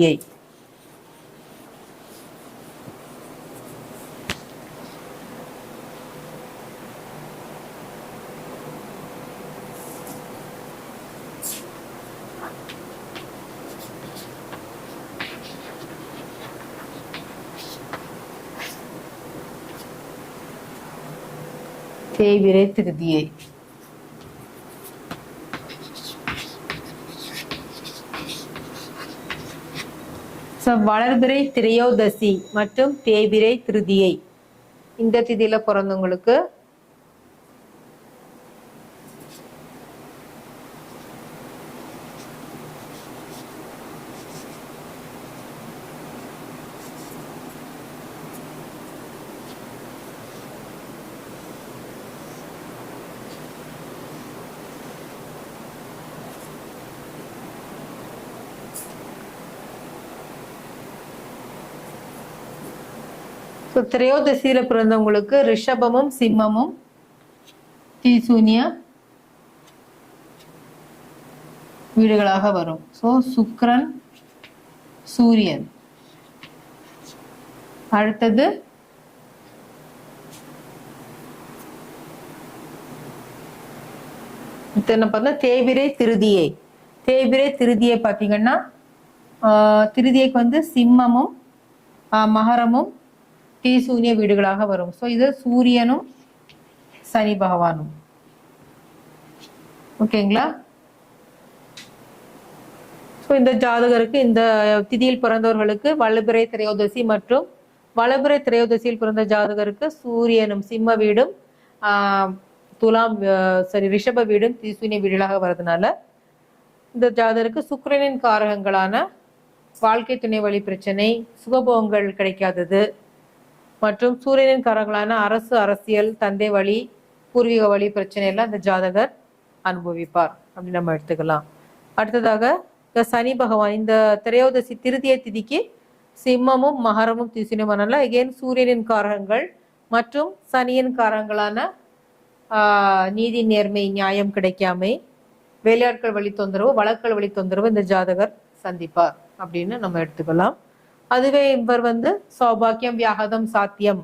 திருதியை. தேய்பிறை திருதியை. வளர்பிறை திரையோதசி மற்றும் தேய்பிறை திருதியை இந்த திதியில பிறந்தவங்களுக்கு திரையோதசியில பிறந்தவங்களுக்கு ரிஷபமும் சிம்மமும் தீசூனிய வீடுகளாக வரும். சுக்கிரன் சூரியன். அடுத்தது தேய்பிறை திருதியை. தேய்பிறை திருதியை பாத்தீங்கன்னா திருதியைக்கு சிம்மமும் மகரமும் தீசூனிய வீடுகளாக வரும். இது சூரியனும் சனி பகவானும். ஓகேங்களா? இந்த ஜாதகருக்கு இந்த திதியில் பிறந்தவர்களுக்கு வளர்பிறை திரையோதசி மற்றும் வளர்பிறை திரையோதசியில் பிறந்த ஜாதகருக்கு சூரியனும் சிம்ம வீடும் துலாம் ரிஷப வீடும் தீசூனிய வீடுகளாக வர்றதுனால இந்த ஜாதகருக்கு சுக்கிரனின் காரகங்களான வாழ்க்கை துணை வழி பிரச்சனை, சுகபோகங்கள் கிடைக்காதது மற்றும் சூரியனின் காரங்களான அரசு, அரசியல், தந்தை வழி, பூர்வீக வழி பிரச்சனை எல்லாம் இந்த ஜாதகர் அனுபவிப்பார் அப்படின்னு நம்ம எடுத்துக்கலாம். அடுத்ததாக சனி பகவான் இந்த திரையோதசி திருதியை திதிக்கு சிம்மமும் மகரமும் தீசூனியமானால எகெயின் சூரியனின் காரகங்கள் மற்றும் சனியின் காரகங்களான நீதி, நேர்மை, நியாயம் கிடைக்காமை, வேலையாட்கள் வழி தொந்தரவு, வழக்கல் வழி தொந்தரவு இந்த ஜாதகர் சந்திப்பார் அப்படின்னு நம்ம எடுத்துக்கலாம். அதுவே இவர் சௌபாக்கியம், வியாகதம், சாத்தியம்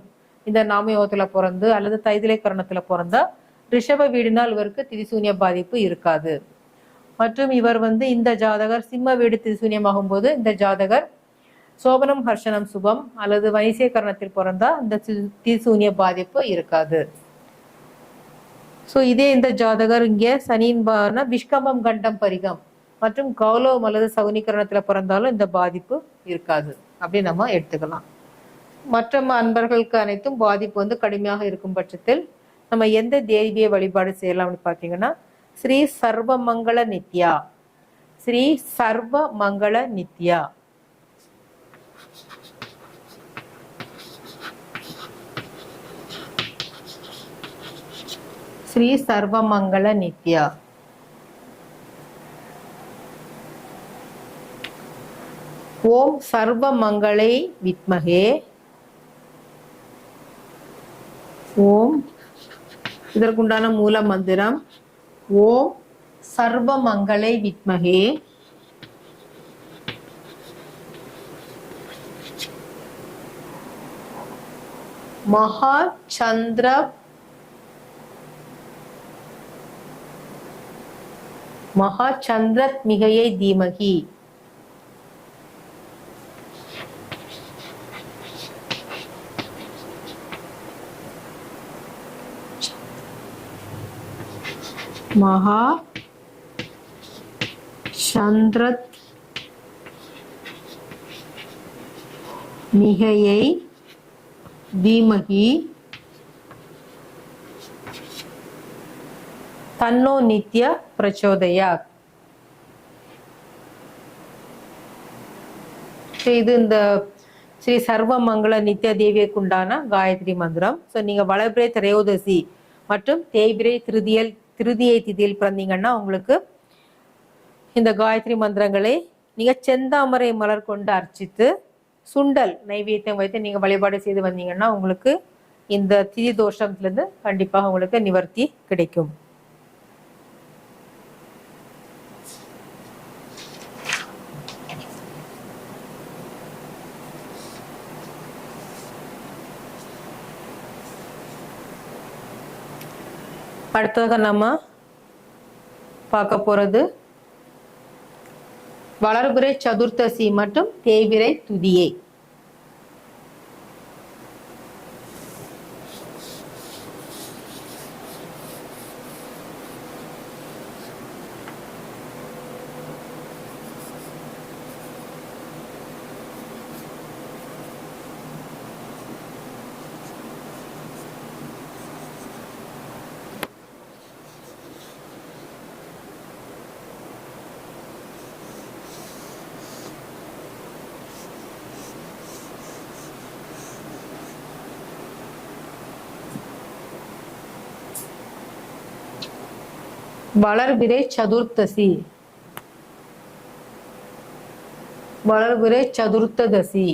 இந்த நாமயோகத்துல பிறந்து அல்லது தைதிலை கரணத்துல பிறந்தா ரிஷப வீடுனால் இவருக்கு திரிசூன்ய பாதிப்பு இருக்காது. மற்றும் இவர் இந்த ஜாதகர் சிம்ம வீடு திரிசூன்யமாகும் போது இந்த ஜாதகர் சோபனம், ஹர்ஷனம், சுபம் அல்லது வைசிய கரணத்தில் பிறந்தா இந்த திரிசூன்ய பாதிப்பு இருக்காது. இதே இந்த ஜாதகர் இங்கே சனியின் விஷ்கம்பம், கண்டம், பரிகம் மற்றும் கௌலவம் அல்லது சகுனிகரணத்துல பிறந்தாலும் இந்த பாதிப்பு இருக்காது அப்படி நம்ம எடுத்துக்கலாம். மற்ற அன்பர்களுக்கு அனைத்தும் பாதிப்பு கடுமையாக இருக்கும் பட்சத்தில் நம்ம எந்த தேவியை வழிபாடு செய்யலாம் அப்படின்னு பாத்தீங்கன்னா ஸ்ரீ சர்வமங்கள நித்யா. ஸ்ரீ சர்வமங்கள நித்யா. ஸ்ரீ சர்வமங்கள நித்யா. ஓம் சர்வமங்களை வித்மகே. ஓம் இதற்குண்டான மூல மந்திரம் ஓம் சர்வமங்களை வித்மகே மகாச்சந்திரத்மிகையை தீமகி. மகா சந்திரத் மிகையை தீமகி தன்னோ நித்ய பிரச்சோதயாத். இது இந்த ஸ்ரீ சர்வமங்கள நித்யா தேவியக்கு உண்டான காயத்ரி மந்திரம். நீங்க வளர்பிறை திரையோதசி மற்றும் தேய்பிறை திருதியை திதியில் பிறந்தீங்கன்னா உங்களுக்கு இந்த காயத்ரி மந்திரங்களை நீங்க செந்தாமரை மலர் கொண்டு அர்ச்சித்து சுண்டல் நைவேத்தியம் வைத்து நீங்க வழிபாடு செய்து வந்தீங்கன்னா உங்களுக்கு இந்த திதி தோஷத்துல இருந்து கண்டிப்பாக உங்களுக்கு நிவர்த்தி கிடைக்கும். அடுத்ததாக நம்ம பார்க்க போறது வளர்பிறை சதுர்த்தசி மற்றும் தேய்பிறை துதியை. வளர்பிறை சதுர்த்தசி, வளர்பிறை சதுர்த்ததசி.